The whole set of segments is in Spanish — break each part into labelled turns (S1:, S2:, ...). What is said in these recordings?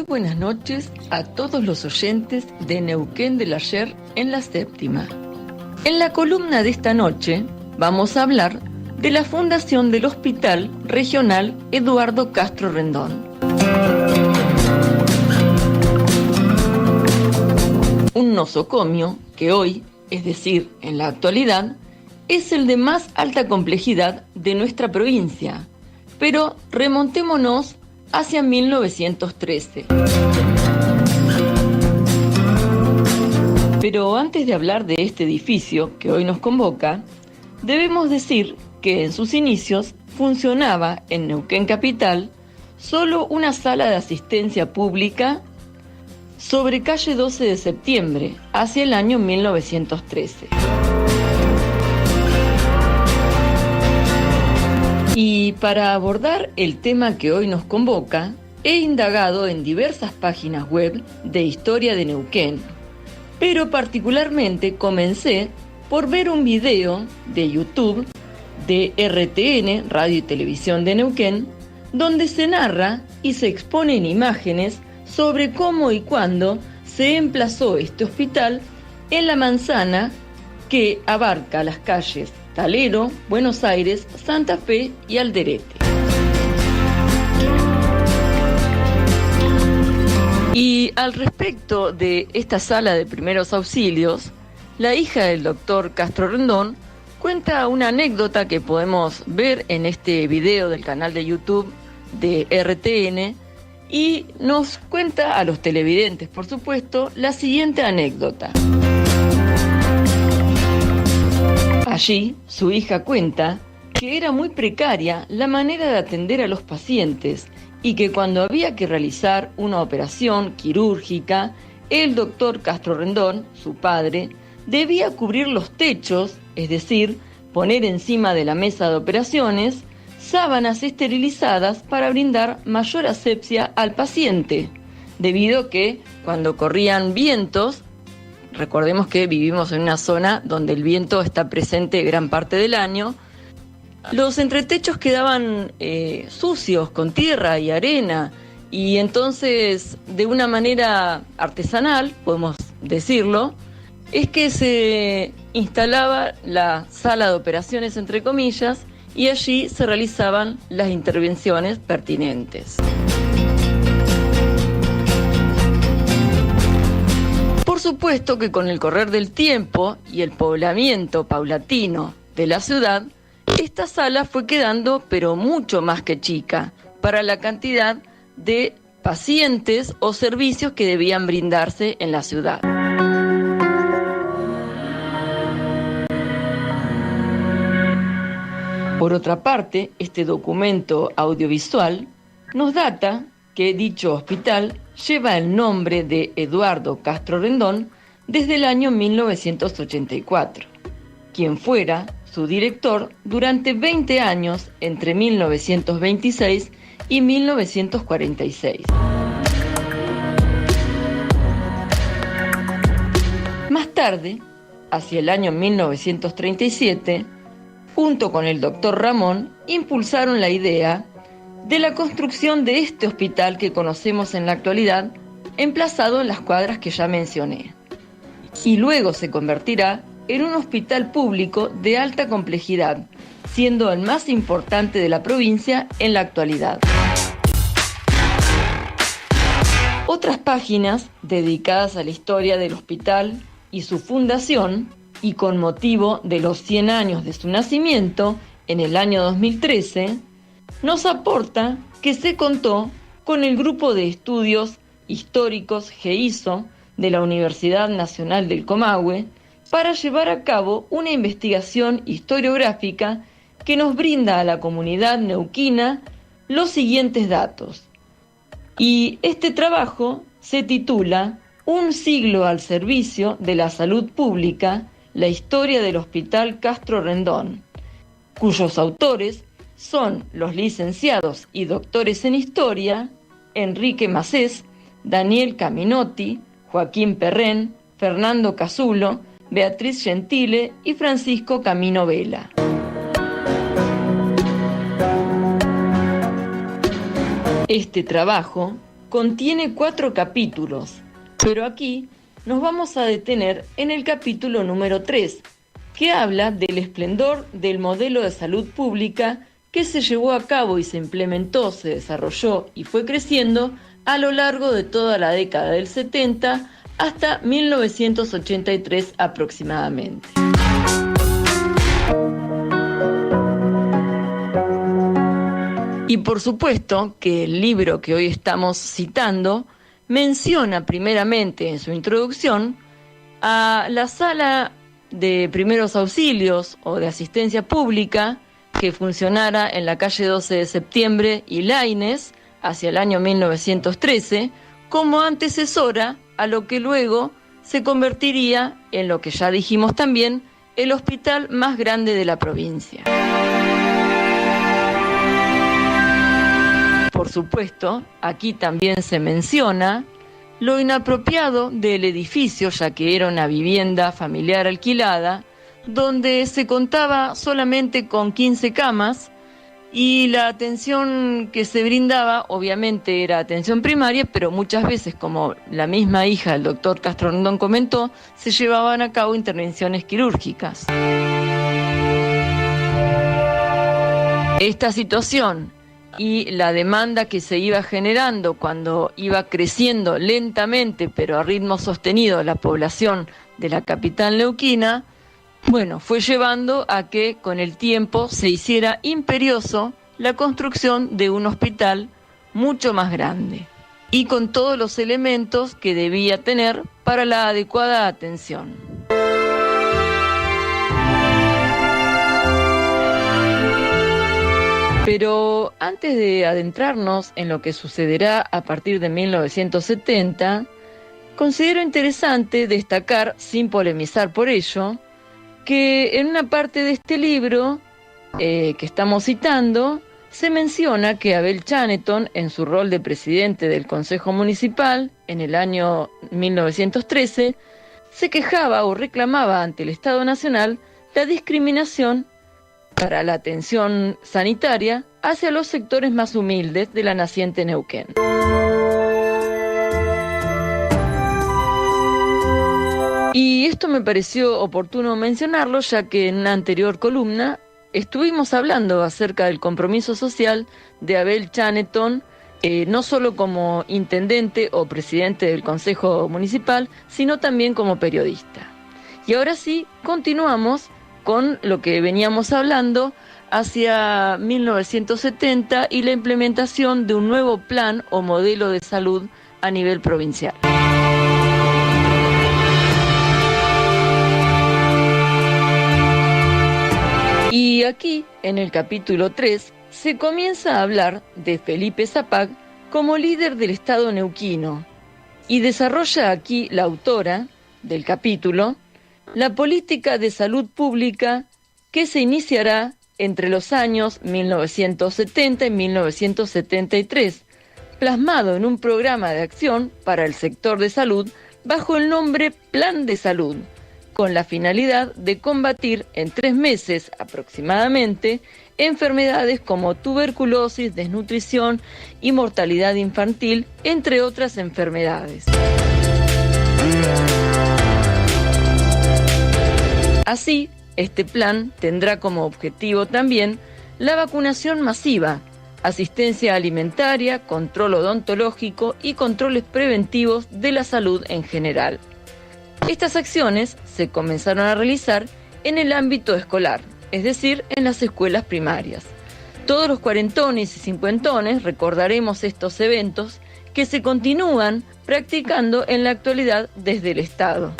S1: buenas noches a todos los oyentes de Neuquén del Ayer en la Séptima. En la columna de esta noche vamos a hablar de la fundación del Hospital Regional Eduardo Castro Rendón. Un nosocomio que hoy, es decir, en la actualidad, es el de más alta complejidad de nuestra provincia, pero remontémonos hacia 1913. Pero antes de hablar de este edificio que hoy nos convoca, debemos decir que en sus inicios funcionaba en Neuquén Capital solo una sala de asistencia pública sobre calle 12 de septiembre, hacia el año 1913. Y para abordar el tema que hoy nos convoca, he indagado en diversas páginas web de historia de Neuquén, pero particularmente comencé por ver un video de YouTube de RTN, Radio y Televisión de Neuquén, donde se narra y se exponen imágenes sobre cómo y cuándo se emplazó este hospital en la manzana que abarca las calles Talero, Buenos Aires, Santa Fe y Alderete. Y al respecto de esta sala de primeros auxilios, la hija del doctor Castro Rendón cuenta una anécdota que podemos ver en este video del canal de YouTube de RTN y nos cuenta a los televidentes, por supuesto, la siguiente anécdota. Allí, su hija cuenta que era muy precaria la manera de atender a los pacientes y que cuando había que realizar una operación quirúrgica, el doctor Castro Rendón, su padre, debía cubrir los techos, es decir, poner encima de la mesa de operaciones sábanas esterilizadas para brindar mayor asepsia al paciente, debido a que cuando corrían vientos, recordemos que vivimos en una zona donde el viento está presente gran parte del año, los entretechos quedaban sucios, con tierra y arena, y entonces, de una manera artesanal, podemos decirlo, es que se instalaba la sala de operaciones, entre comillas, y allí se realizaban las intervenciones pertinentes. Por supuesto que con el correr del tiempo y el poblamiento paulatino de la ciudad, esta sala fue quedando pero mucho más que chica para la cantidad de pacientes o servicios que debían brindarse en la ciudad. Por otra parte, este documento audiovisual nos data que dicho hospital lleva el nombre de Eduardo Castro Rendón desde el año 1984, quien fuera su director durante 20 años entre 1926 y 1946. Más tarde, hacia el año 1937, junto con el doctor Ramón, impulsaron la idea de la construcción de este hospital que conocemos en la actualidad, emplazado en las cuadras que ya mencioné. Y luego se convertirá en un hospital público de alta complejidad, siendo el más importante de la provincia en la actualidad. Otras páginas dedicadas a la historia del hospital y su fundación, y con motivo de los 100 años de su nacimiento, en el año 2013, nos aporta que se contó con el Grupo de Estudios Históricos GEISO de la Universidad Nacional del Comahue para llevar a cabo una investigación historiográfica que nos brinda a la comunidad neuquina los siguientes datos. Y este trabajo se titula Un siglo al servicio de la salud pública, la historia del Hospital Castro Rendón, cuyos autores son los licenciados y doctores en Historia, Enrique Macés, Daniel Caminotti, Joaquín Perren, Fernando Casulo, Beatriz Gentile y Francisco Camino Vela. Este trabajo contiene 4 capítulos, pero aquí nos vamos a detener en el capítulo número 3, que habla del esplendor del modelo de salud pública que se llevó a cabo y se implementó, se desarrolló y fue creciendo a lo largo de toda la década del 70 hasta 1983 aproximadamente. Y por supuesto que el libro que hoy estamos citando menciona primeramente en su introducción a la sala de primeros auxilios o de asistencia pública que funcionara en la calle 12 de septiembre y Laínez hacia el año 1913 como antecesora a lo que luego se convertiría en lo que ya dijimos también, el hospital más grande de la provincia. Por supuesto, aquí también se menciona lo inapropiado del edificio, ya que era una vivienda familiar alquilada, donde se contaba solamente con 15 camas y la atención que se brindaba obviamente era atención primaria, pero muchas veces, como la misma hija del doctor Castro Rondón comentó, se llevaban a cabo intervenciones quirúrgicas. Esta situación y la demanda que se iba generando cuando iba creciendo lentamente pero a ritmo sostenido la población de la capital neuquina, fue llevando a que con el tiempo se hiciera imperioso la construcción de un hospital mucho más grande y con todos los elementos que debía tener para la adecuada atención. Pero antes de adentrarnos en lo que sucederá a partir de 1970, considero interesante destacar, sin polemizar por ello, que en una parte de este libro que estamos citando, se menciona que Abel Chaneton, en su rol de presidente del Consejo Municipal en el año 1913, se quejaba o reclamaba ante el Estado Nacional la discriminación para la atención sanitaria hacia los sectores más humildes de la naciente Neuquén. Y esto me pareció oportuno mencionarlo, ya que en una anterior columna estuvimos hablando acerca del compromiso social de Abel Chaneton, no solo como intendente o presidente del Consejo Municipal, sino también como periodista. Y ahora sí, continuamos con lo que veníamos hablando hacia 1970 y la implementación de un nuevo plan o modelo de salud a nivel provincial. Y aquí, en el capítulo 3, se comienza a hablar de Felipe Zapag como líder del Estado neuquino y desarrolla aquí la autora del capítulo la política de salud pública que se iniciará entre los años 1970 y 1973, plasmado en un programa de acción para el sector de salud bajo el nombre Plan de Salud, con la finalidad de combatir en 3 meses aproximadamente enfermedades como tuberculosis, desnutrición y mortalidad infantil, entre otras enfermedades. Así, este plan tendrá como objetivo también la vacunación masiva, asistencia alimentaria, control odontológico y controles preventivos de la salud en general. Estas acciones se comenzaron a realizar en el ámbito escolar, es decir, en las escuelas primarias. Todos los cuarentones y cincuentones recordaremos estos eventos que se continúan practicando en la actualidad desde el Estado.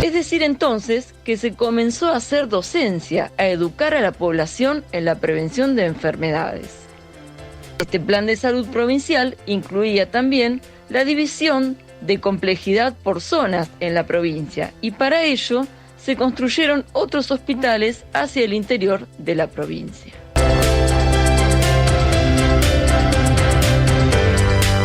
S1: Es decir, entonces, que se comenzó a hacer docencia, a educar a la población en la prevención de enfermedades. Este plan de salud provincial incluía también la división de complejidad por zonas en la provincia y para ello se construyeron otros hospitales hacia el interior de la provincia.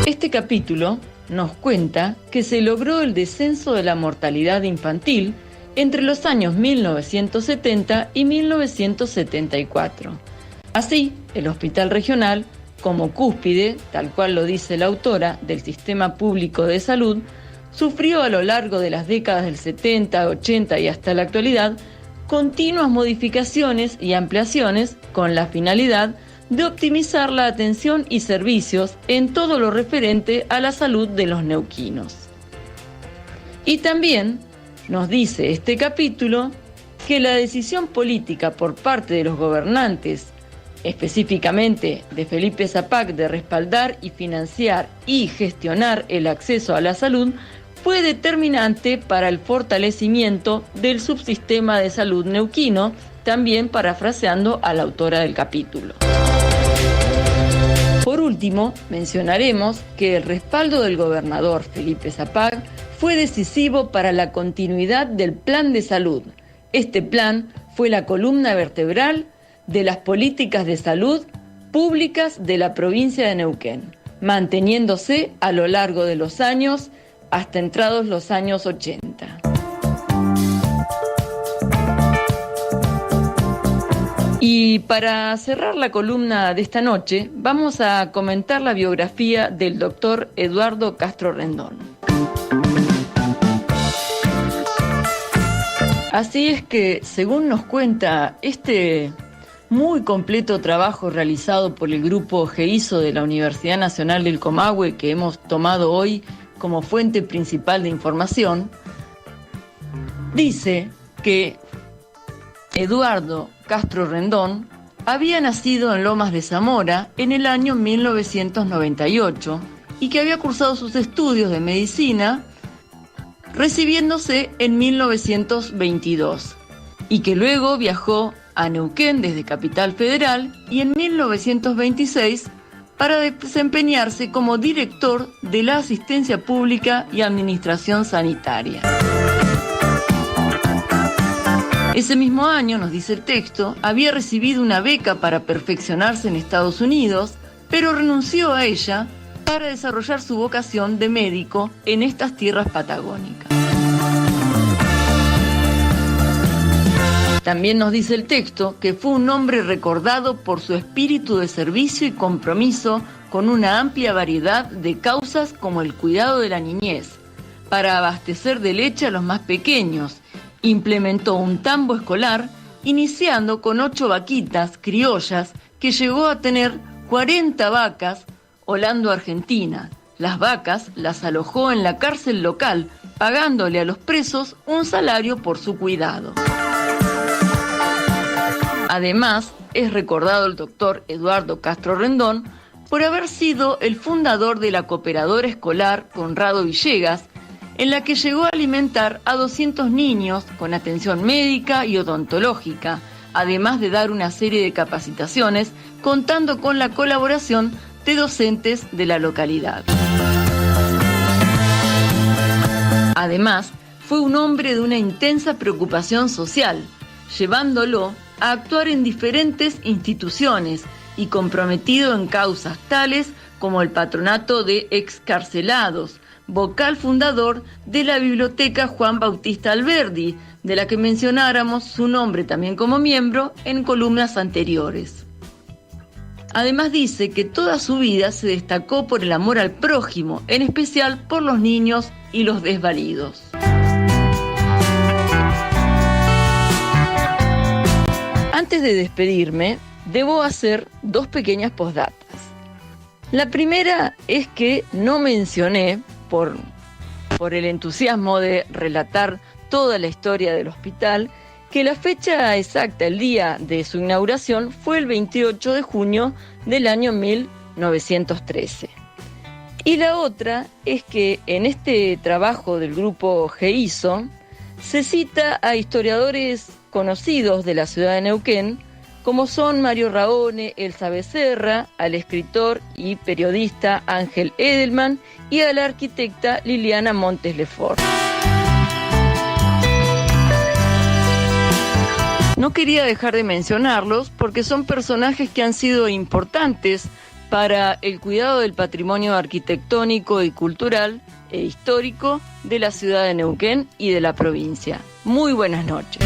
S1: Este capítulo nos cuenta que se logró el descenso de la mortalidad infantil entre los años 1970 y 1974, Así, el hospital regional, como cúspide, tal cual lo dice la autora, del sistema público de salud, sufrió a lo largo de las décadas del 70, 80 y hasta la actualidad continuas modificaciones y ampliaciones con la finalidad de optimizar la atención y servicios en todo lo referente a la salud de los neuquinos. Y también nos dice este capítulo que la decisión política por parte de los gobernantes, específicamente de Felipe Zapac, de respaldar y financiar y gestionar el acceso a la salud, fue determinante para el fortalecimiento del subsistema de salud neuquino, también parafraseando a la autora del capítulo. Por último, mencionaremos que el respaldo del gobernador Felipe Zapac fue decisivo para la continuidad del plan de salud. Este plan fue la columna vertebral de las políticas de salud públicas de la provincia de Neuquén, manteniéndose a lo largo de los años hasta entrados los años 80. Y para cerrar la columna de esta noche, vamos a comentar la biografía del doctor Eduardo Castro Rendón. Así es que, según nos cuenta este muy completo trabajo realizado por el grupo GEISO de la Universidad Nacional del Comahue, que hemos tomado hoy como fuente principal de información, dice que Eduardo Castro Rendón había nacido en Lomas de Zamora en el año 1998 y que había cursado sus estudios de medicina recibiéndose en 1922 y que luego viajó a Neuquén desde Capital Federal y en 1926 para desempeñarse como director de la Asistencia Pública y Administración Sanitaria. Ese mismo año, nos dice el texto, había recibido una beca para perfeccionarse en Estados Unidos, pero renunció a ella para desarrollar su vocación de médico en estas tierras patagónicas. También nos dice el texto que fue un hombre recordado por su espíritu de servicio y compromiso con una amplia variedad de causas como el cuidado de la niñez, para abastecer de leche a los más pequeños. Implementó un tambo escolar, iniciando con 8 vaquitas criollas que llegó a tener 40 vacas holando Argentina. Las vacas las alojó en la cárcel local, pagándole a los presos un salario por su cuidado. Además, es recordado el doctor Eduardo Castro Rendón por haber sido el fundador de la Cooperadora Escolar Conrado Villegas, en la que llegó a alimentar a 200 niños con atención médica y odontológica, además de dar una serie de capacitaciones, contando con la colaboración de docentes de la localidad. Además, fue un hombre de una intensa preocupación social, llevándolo a actuar en diferentes instituciones y comprometido en causas tales como el patronato de excarcelados, vocal fundador de la Biblioteca Juan Bautista Alberdi, de la que mencionáramos su nombre también como miembro en columnas anteriores. Además dice que toda su vida se destacó por el amor al prójimo, en especial por los niños y los desvalidos. Antes de despedirme, debo hacer 2 pequeñas postdatas. La primera es que no mencioné, por el entusiasmo de relatar toda la historia del hospital, que la fecha exacta, el día de su inauguración, fue el 28 de junio del año 1913. Y la otra es que en este trabajo del grupo GEISO se cita a historiadores conocidos de la ciudad de Neuquén, como son Mario Raone, Elsa Becerra, al escritor y periodista Ángel Edelman y a la arquitecta Liliana Montes Lefort. No quería dejar de mencionarlos porque son personajes que han sido importantes para el cuidado del patrimonio arquitectónico y cultural e histórico de la ciudad de Neuquén y de la provincia. Muy buenas noches.